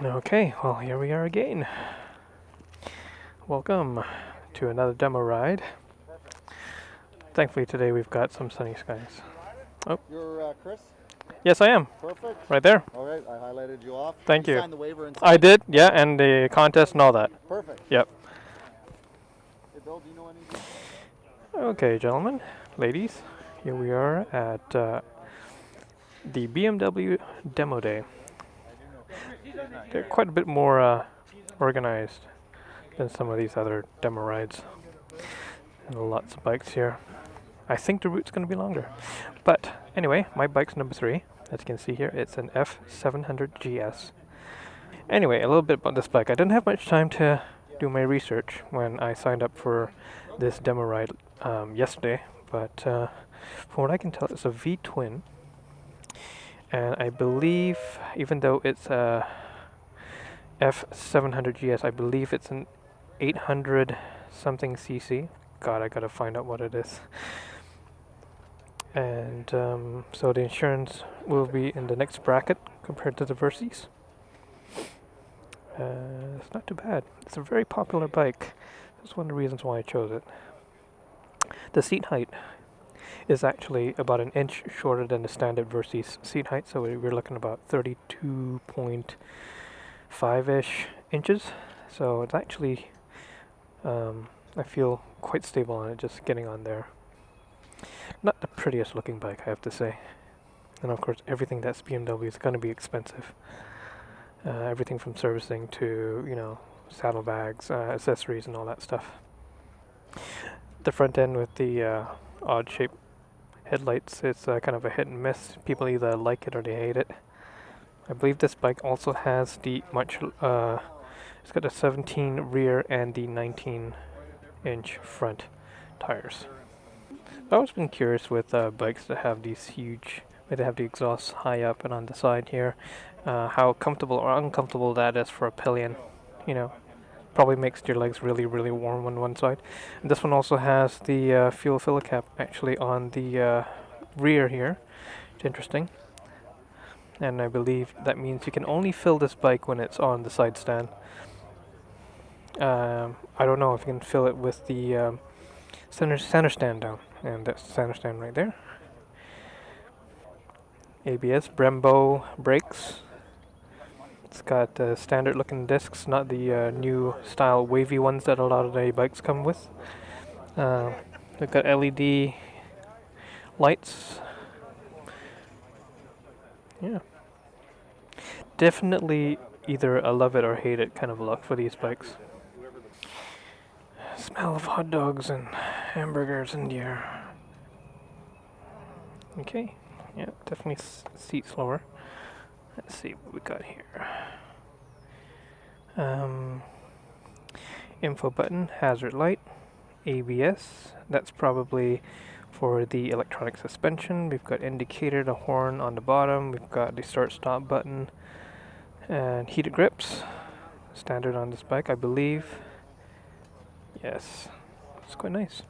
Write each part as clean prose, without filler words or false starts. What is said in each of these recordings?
Okay, well here we are again. Welcome to another demo ride. Thankfully today we've got some sunny skies. Oh. You're Chris? Yes, I am. Perfect. Right there. All right, I highlighted you off. Thank you. Signed the waiver inside? I did, yeah, and the contest and all that. Perfect. Yep. Hey Bill, do you know anything? Okay, gentlemen, ladies, here we are at the BMW Demo Day. They're quite a bit more organized than some of these other demo rides. And lots of bikes here. I think the route's going to be longer. But anyway, my bike's number 3. As you can see here, it's an F700GS. Anyway, a little bit about this bike. I didn't have much time to do my research when I signed up for this demo ride yesterday. But from what I can tell, it's a V-twin. And I believe, even though it's a F700GS, I believe it's an 800 something cc. God, I gotta find out what it is. And so the insurance will be in the next bracket compared to the Versys. It's not too bad. It's a very popular bike. That's one of the reasons why I chose it. The seat height is actually about an inch shorter than the standard Versys seat height, so we're looking about 32.5-ish inches. So it's actually, I feel quite stable on it, just getting on there. Not the prettiest looking bike, I have to say. And of course, everything that's BMW is going to be expensive. Everything from servicing to, you know, saddlebags, accessories, and all that stuff. The front end with the odd-shaped headlights, it's kind of a hit and miss. People either like it or they hate it. I believe this bike also has the it's got a 17 rear and the 19-inch front tires. I've always been curious with bikes that have these huge, where they have the exhaust high up and on the side here, how comfortable or uncomfortable that is for a pillion. You know, probably makes your legs really, really warm on one side. And this one also has the fuel filler cap actually on the rear here. It's interesting. And I believe that means you can only fill this bike when it's on the side stand. I don't know if you can fill it with the center stand down. And that's the center stand right there. ABS, Brembo brakes. It's got standard looking discs, not the new style wavy ones that a lot of the bikes come with. They've got LED lights. Yeah. Definitely either a love it or hate it kind of look for these bikes. Smell of hot dogs and hamburgers in the air. Okay, yeah, definitely seat slower. Let's see what we got here. Info button, hazard light, ABS. That's probably for the electronic suspension. We've got indicator, the horn on the bottom. We've got the start-stop button and heated grips. Standard on this bike, I believe. Yes, it's quite nice.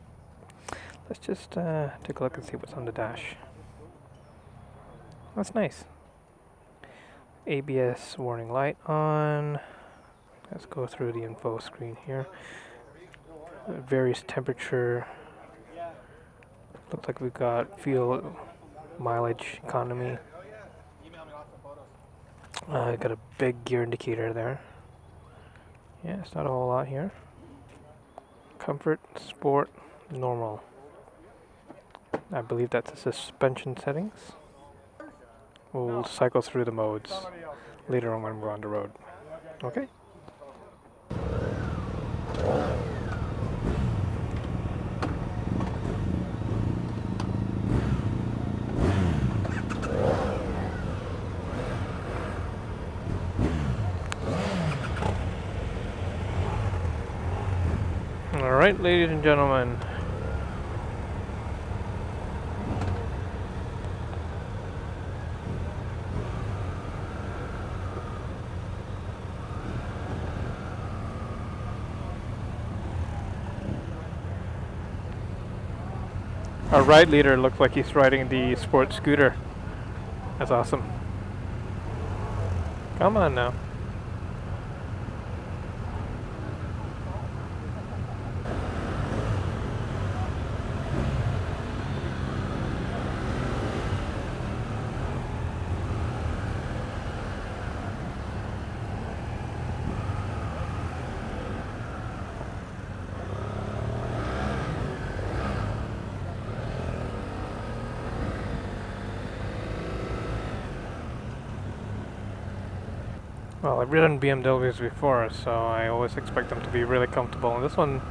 Let's just take a look and see what's on the dash. That's nice. ABS warning light on. Let's go through the info screen here. Various temperature. Looks like we've got fuel mileage economy. Got a big gear indicator there. Yeah, it's not a whole lot here. Comfort, sport, normal. I believe that's the suspension settings. We'll cycle through the modes later on when we're on the road. Okay? Alright, ladies and gentlemen. Our ride leader looks like he's riding the sports scooter. That's awesome. Come on now. Well, I've ridden BMWs before, so I always expect them to be really comfortable, and this one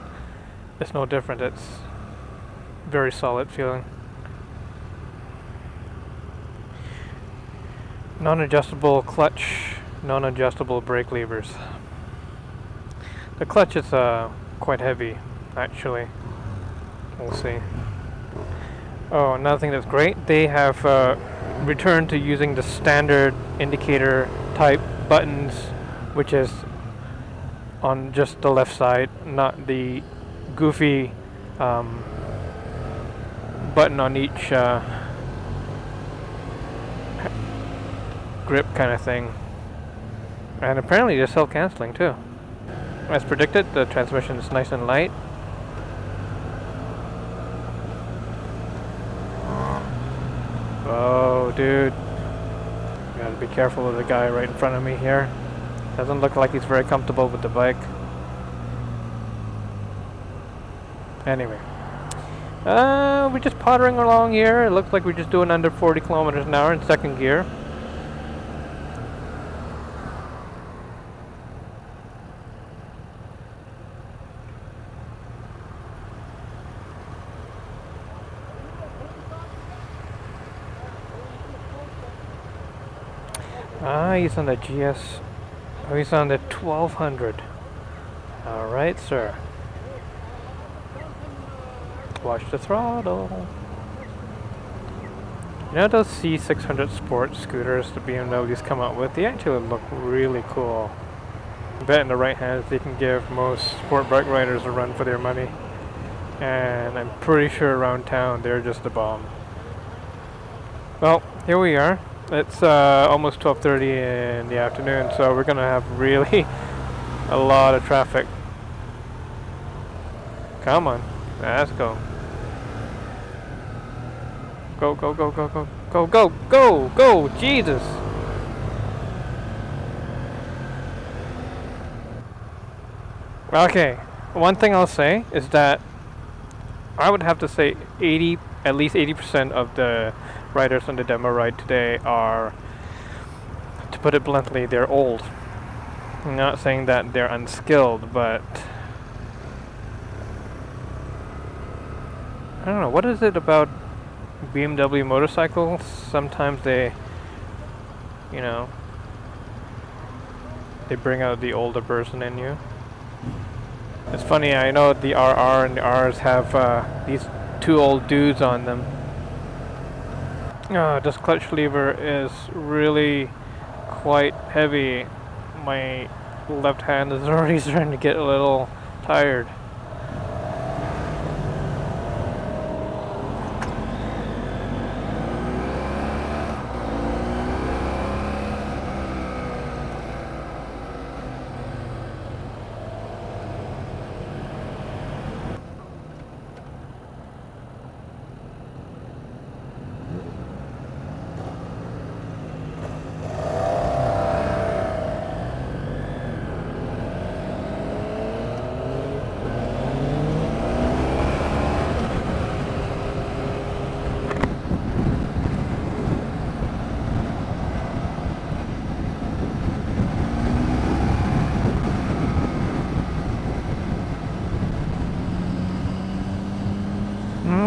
is no different. It's very solid feeling. Non-adjustable clutch, non-adjustable brake levers. The clutch is quite heavy, actually. We'll see. Oh, another thing that's great, they have returned to using the standard indicator type buttons, which is on just the left side, not the goofy button on each grip kind of thing. And apparently they're self-canceling too. As predicted, the transmission is nice and light. Oh, dude. Gotta be careful of the guy right in front of me here. Doesn't look like he's very comfortable with the bike. Anyway. We're just pottering along here. It looks like we're just doing under 40 kilometers an hour in second gear. Ah, he's on the GS. Oh, he's on the 1200. Alright, sir. Watch the throttle. You know those C600 sport scooters the BMW's come out with? They actually look really cool. I bet in the right hands they can give most sport bike riders a run for their money. And I'm pretty sure around town they're just a bomb. Well, here we are. It's almost 12:30 in the afternoon, so we're gonna have really a lot of traffic. Come on, let's go. Go, go, go, go, go, go, go, go, go, Jesus! Okay, one thing I'll say is that I would have to say at least 80% of the riders on the demo ride today are, to put it bluntly, they're old. I'm not saying that they're unskilled, but I don't know, what is it about BMW motorcycles? Sometimes they, you know, they bring out the older person in you. It's funny, I know the RR and the Rs have these two old dudes on them. This clutch lever is really quite heavy. My left hand is already starting to get a little tired.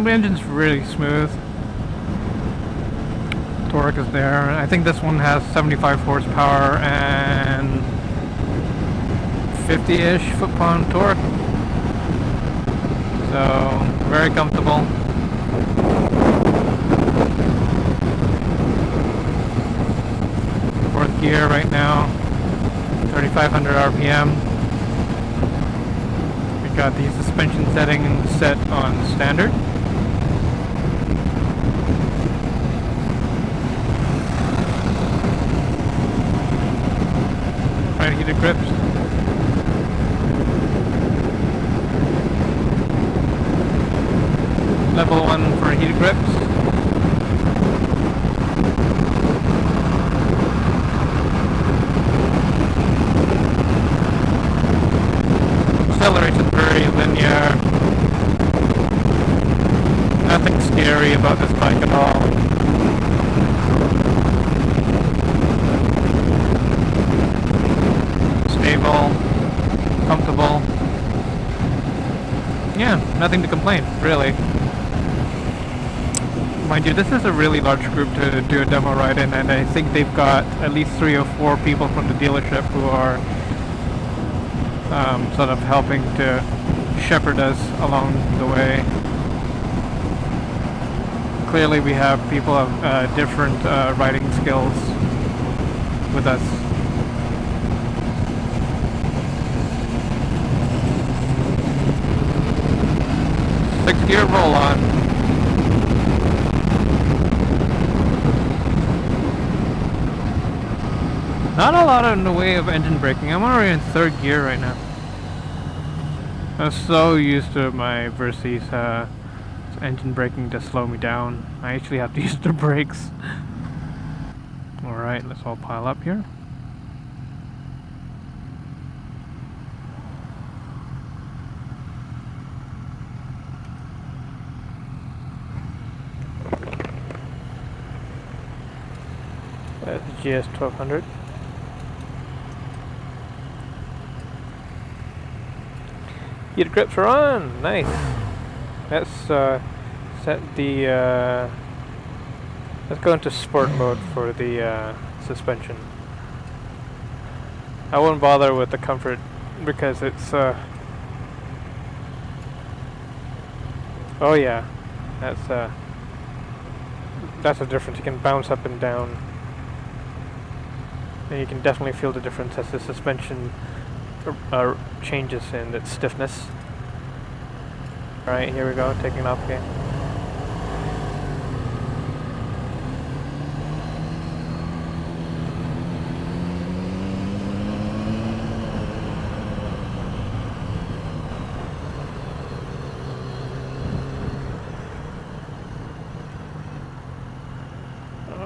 The engine's really smooth. Torque is there. I think this one has 75 horsepower and 50-ish foot-pound torque. So, very comfortable. Fourth gear right now, 3,500 RPM. We got the suspension setting set on standard. Heated grips. Level 1 for heated grips. Acceleration very linear. Nothing scary about this bike at all. nothing to complain, really. Mind you, this is a really large group to do a demo ride in, and I think they've got at least 3 or 4 people from the dealership who are sort of helping to shepherd us along the way. Clearly we have people of different riding skills with us. Sixth gear roll on. Not a lot in the way of engine braking. I'm already in 3rd gear right now. I'm so used to my Versys engine braking to slow me down. I actually have to use the brakes. Alright, let's all pile up here. That's the GS 1200. Heated grips are on! Nice! Let's set the let's go into sport mode for the suspension. I won't bother with the comfort because it's oh yeah, that's a difference. You can bounce up and down, and you can definitely feel the difference as the suspension changes in its stiffness. Alright, here we go, taking it off again.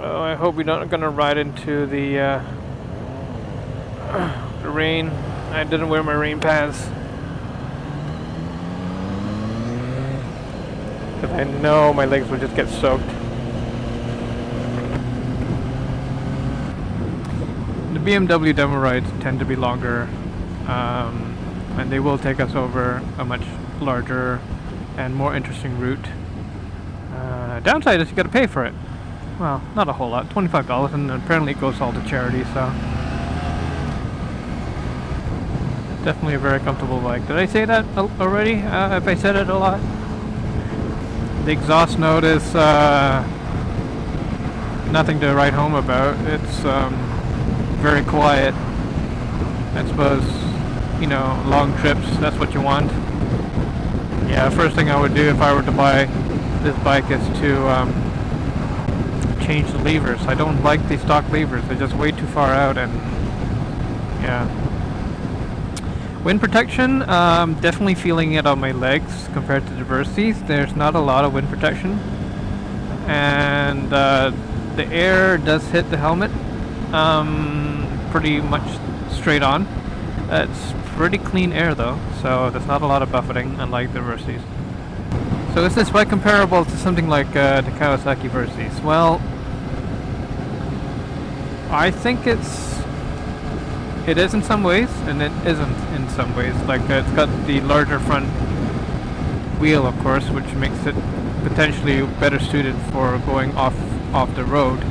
Oh, I hope we're not gonna ride into the rain. I didn't wear my rain pants. Because I know my legs would just get soaked. The BMW demo rides tend to be longer, and they will take us over a much larger and more interesting route. Downside is you got to pay for it. Well, not a whole lot, $25, and apparently it goes all to charity, so definitely a very comfortable bike. Did I say that already? If I said it a lot? The exhaust note is nothing to write home about. It's very quiet. I suppose, you know, long trips, that's what you want. Yeah, first thing I would do if I were to buy this bike is to change the levers. I don't like the stock levers. They're just way too far out, and yeah. Wind protection, definitely feeling it on my legs compared to the Versys. There's not a lot of wind protection, and the air does hit the helmet pretty much straight on. It's pretty clean air though, so there's not a lot of buffeting, unlike the Versys. So is this bike comparable to something like the Kawasaki Versys? Well, I think it is in some ways, and it isn't in some ways. Like it's got the larger front wheel, of course, which makes it potentially better suited for going off the road.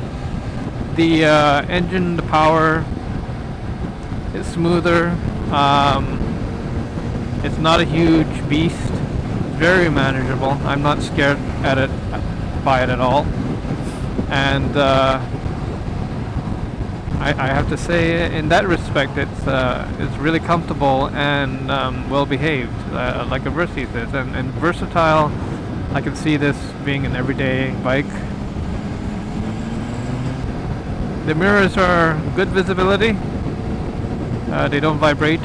The engine, the power is smoother. It's not a huge beast. It's very manageable. I'm not scared by it at all. And I have to say, in that respect, it's really comfortable and well behaved, like a Versys is, and versatile. I can see this being an everyday bike. The mirrors are good visibility. They don't vibrate.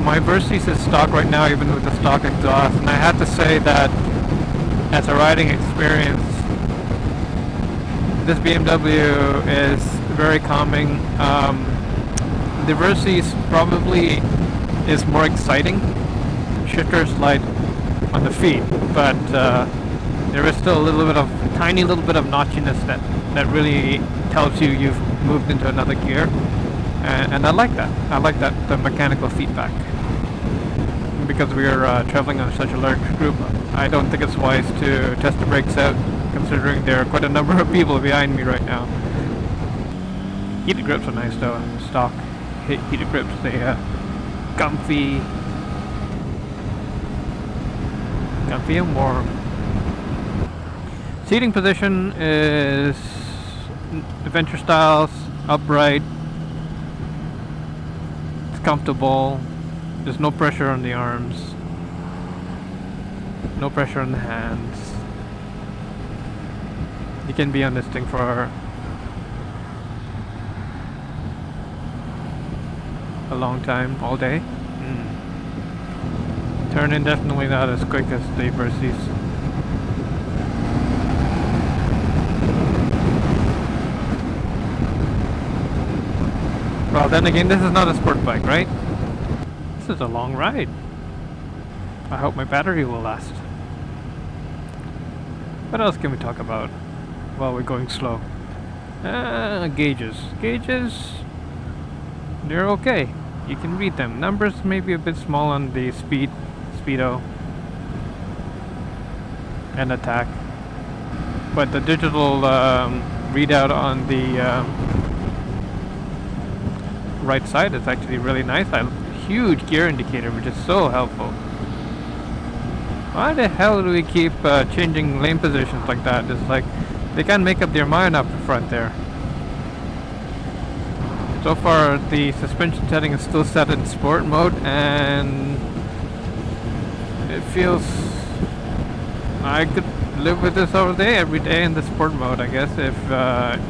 My Versys is stock right now, even with the stock exhaust, and I have to say that as a riding experience, this BMW is very calming. The Versys probably is more exciting. Shifter slide on the feet, but there is still a tiny little bit of notchiness that really tells you've moved into another gear, and I like that. I like that, the mechanical feedback. because we are traveling on such a large group, I don't think it's wise to test the brakes out, considering there are quite a number of people behind me right now. Heated grips are nice though, stock heated grips, they comfy and warm. Seating position is adventure styles, upright, it's comfortable, there's no pressure on the arms, no pressure on the hands. You can be on this thing for a long time, all day. Turning definitely not as quick as the Versys. Well, then again, this is not a sport bike, right? This is a long ride. I hope my battery will last. What else can we talk about while we're going slow? Gauges. Gauges, they're okay. You can read them. Numbers may be a bit small on the speedo and attack, but the digital readout on the right side is actually really nice. Huge gear indicator, which is so helpful. Why the hell do we keep changing lane positions like that? It's like they can't make up their mind up front there. So far the suspension setting is still set in sport mode, and it feels I could live with this all day, every day in the sport mode. I guess if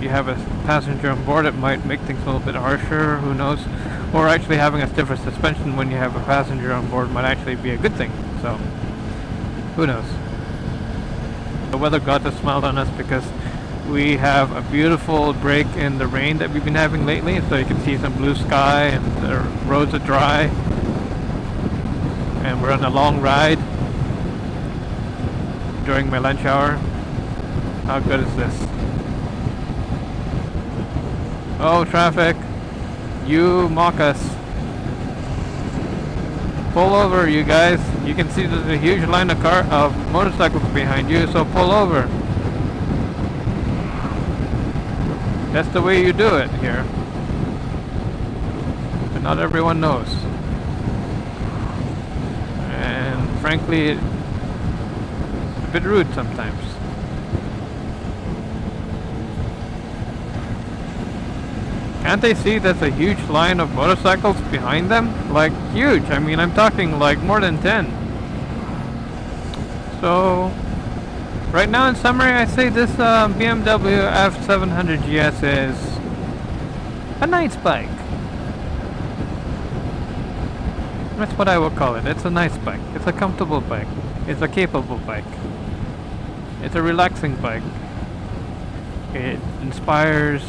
you have a passenger on board, it might make things a little bit harsher, who knows, or actually having a stiffer suspension when you have a passenger on board might actually be a good thing, so who knows. The weather god has smiled on us because we have a beautiful break in the rain that we've been having lately, so you can see some blue sky and the roads are dry, and we're on a long ride during my lunch hour. How good is this? Oh, traffic, you mock us. Pull over, you guys. You can see there's a huge line of motorcycles behind you, so pull over. That's the way you do it here. But not everyone knows. And frankly, it's a bit rude sometimes. Can't they see there's a huge line of motorcycles behind them? Like, huge. I mean, I'm talking like more than 10. So right now, in summary, I say this BMW F700GS is a nice bike. That's what I would call it. It's a nice bike. It's a comfortable bike. It's a capable bike. It's a relaxing bike. It inspires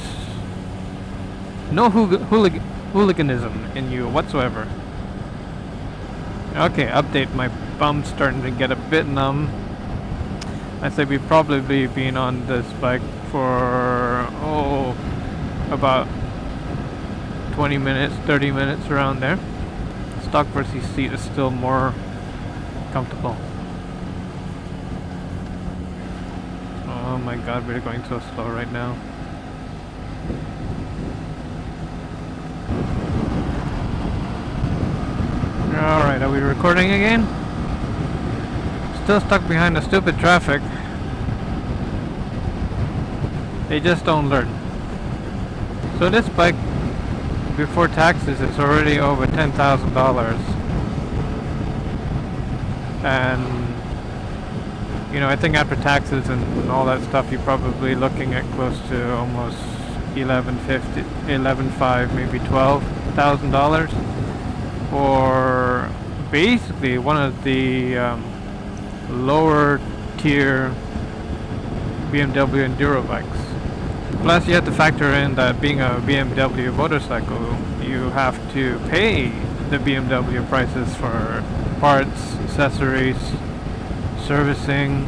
no hooliganism in you whatsoever. Okay, update. My bum's starting to get a bit numb. I say we've probably been on this bike for about 20 minutes, 30 minutes, around there. Stock Versys seat is still more comfortable. Oh my god, we're going so slow right now. Alright, are we recording again? Still stuck behind the stupid traffic. They just don't learn. So this bike, before taxes, is already over $10,000. And you know, I think after taxes and all that stuff, you're probably looking at close to almost $11,500, maybe $12,000 for basically one of the lower tier BMW Enduro bikes. Plus you have to factor in that being a BMW motorcycle, you have to pay the BMW prices for parts, accessories, servicing.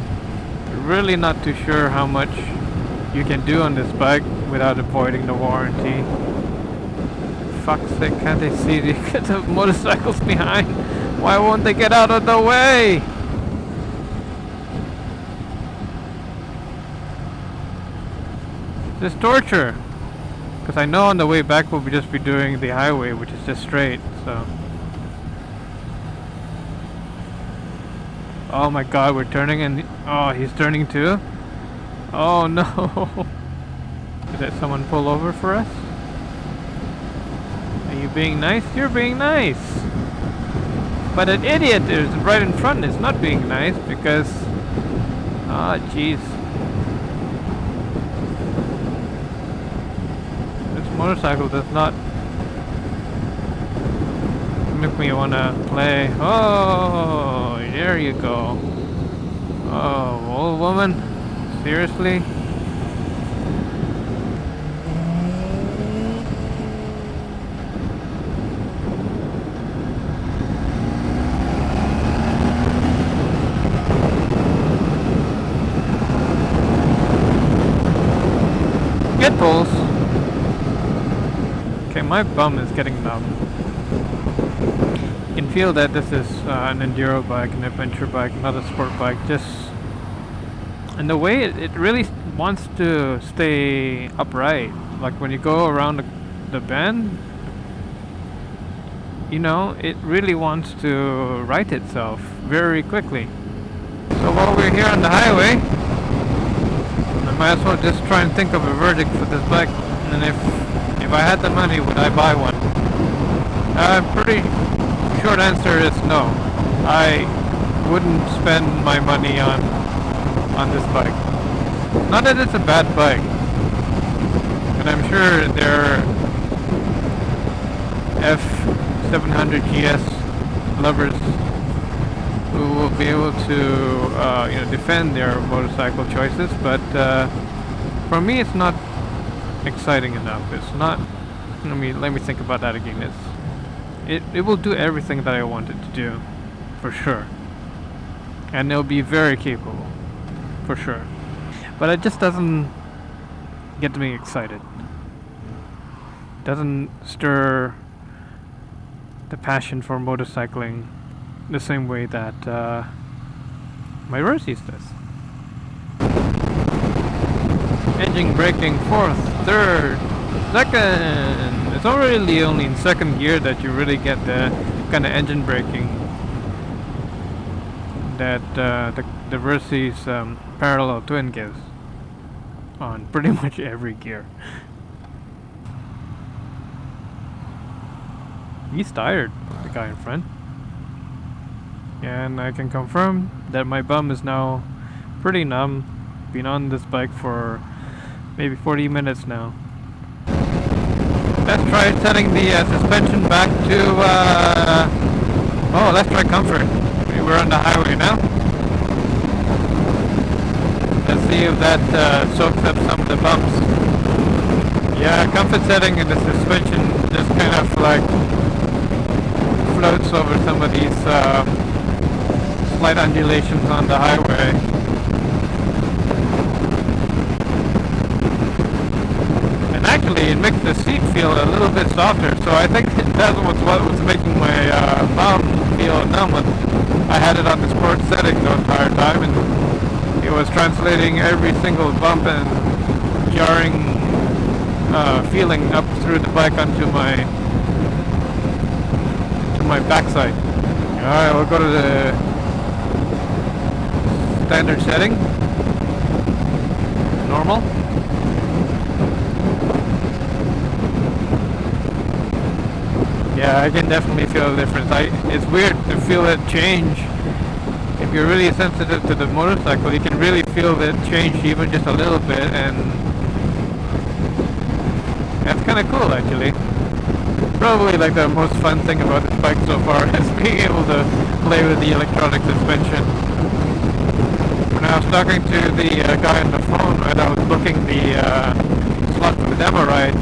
Really not too sure how much you can do on this bike without avoiding the warranty. Fuck's sake, can't they see the motorcycles behind? Why won't they get out of the way? This torture. Because I know on the way back we'll just be doing the highway, which is just straight, so. Oh my god, we're turning and oh, he's turning too? Oh no. Did someone pull over for us? Are you being nice? You're being nice. But an idiot is right in front is not being nice because ah, jeez. This motorcycle does not make me wanna play. Oh, there you go. Oh, old woman, seriously? Get pulls. Okay, my bum is getting numb. You can feel that this is an enduro bike, an adventure bike, not a sport bike. Just and the way it really wants to stay upright. Like when you go around the bend, you know, it really wants to right itself very quickly. So while we're here on the highway, I might as well just try and think of a verdict for this bike. And if I had the money, would I buy one? Pretty short answer is no. I wouldn't spend my money on this bike. Not that it's a bad bike, and I'm sure there are F700GS lovers who will be able to you know, defend their motorcycle choices, but for me it's not exciting enough. It's not. Let me think about that again. It will do everything that I want it to do, for sure, and it'll be very capable, for sure. But it just doesn't get me excited. Doesn't stir the passion for motorcycling the same way that my Versys does. Engine braking, fourth, third, second. It's already only in second gear that you really get the kind of engine braking that the Versys parallel twin gives on pretty much every gear. He's tired, the guy in front. And I can confirm that my bum is now pretty numb. Been on this bike for maybe 40 minutes now. Let's try setting the suspension back to oh, let's try comfort. We're on the highway now. Let's see if that soaks up some of the bumps. Yeah, comfort setting and the suspension just kind of like floats over some of these slight undulations on the highway. And actually it makes the seat feel a little bit softer, so I think that's what was making my bum feel numb. I had it on the sport setting the entire time, and it was translating every single bump and jarring feeling up through the bike onto my backside. Alright, we'll go to the standard setting. Normal. Yeah, I can definitely feel the difference. It's weird to feel it change. If you're really sensitive to the motorcycle, you can really feel it change even just a little bit, and that's kind of cool actually. Probably like the most fun thing about this bike so far is being able to play with the electronic suspension. When I was talking to the guy on the phone when I was booking the slot for the demo ride,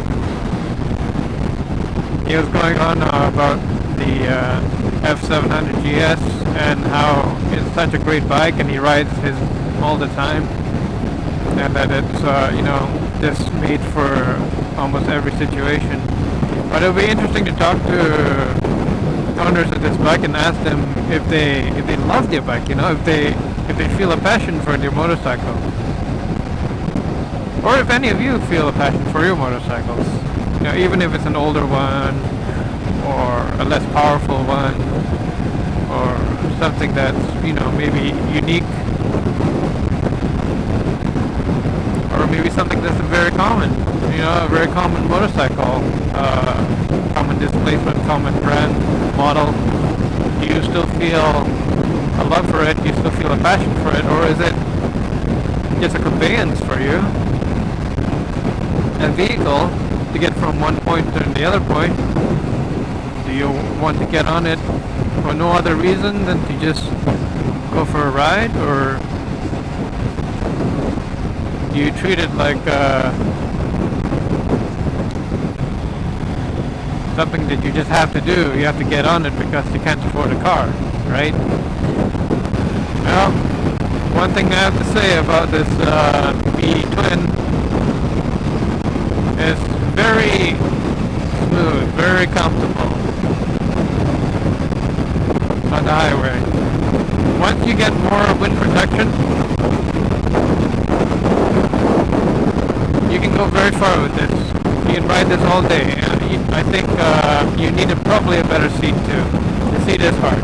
he was going on about the F700GS and how it's such a great bike and he rides his all the time, and that it's you know, just made for almost every situation. But it'll be interesting to talk to owners of this bike and ask them if they love their bike, you know, if they feel a passion for their motorcycle, or if any of you feel a passion for your motorcycles. You know, even if it's an older one or a less powerful one or something that's, you know, maybe unique, or maybe something that's very common, you know, a very common motorcycle, common displacement, common brand, model. Do you still feel a love for it? Do you still feel a passion for it? Or is it just a conveyance for you? A vehicle to get from one point to the other point? Do you want to get on it for no other reason than to just go for a ride? Or do you treat it like something that you just have to do? You have to get on it because you can't afford a car, right? Well, one thing I have to say about this B-Twin is very smooth, very comfortable on the highway. Once you get more wind protection, you can go very far with this. You can ride this all day. I think you need probably a better seat too. The seat is hard.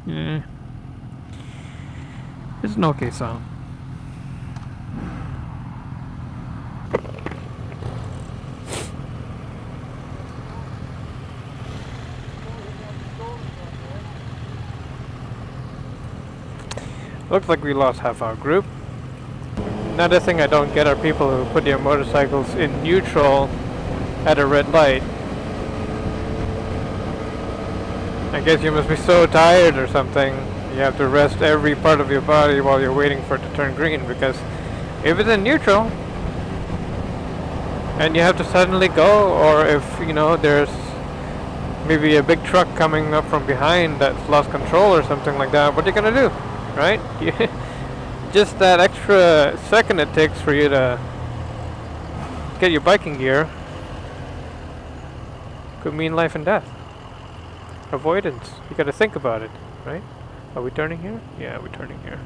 Yeah. It's an okay sound. Looks like we lost half our group. Another thing I don't get are people who put their motorcycles in neutral at a red light. I guess you must be so tired or something. You have to rest every part of your body while you're waiting for it to turn green, because if it's in neutral and you have to suddenly go, or if, you know, there's maybe a big truck coming up from behind that's lost control or something like that, what are you gonna do? Right? Just that extra second it takes for you to get your biking gear could mean life and death. Avoidance. You gotta think about it, right? Are we turning here? Yeah, we're turning here.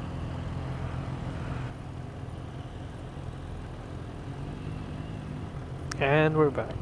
And we're back.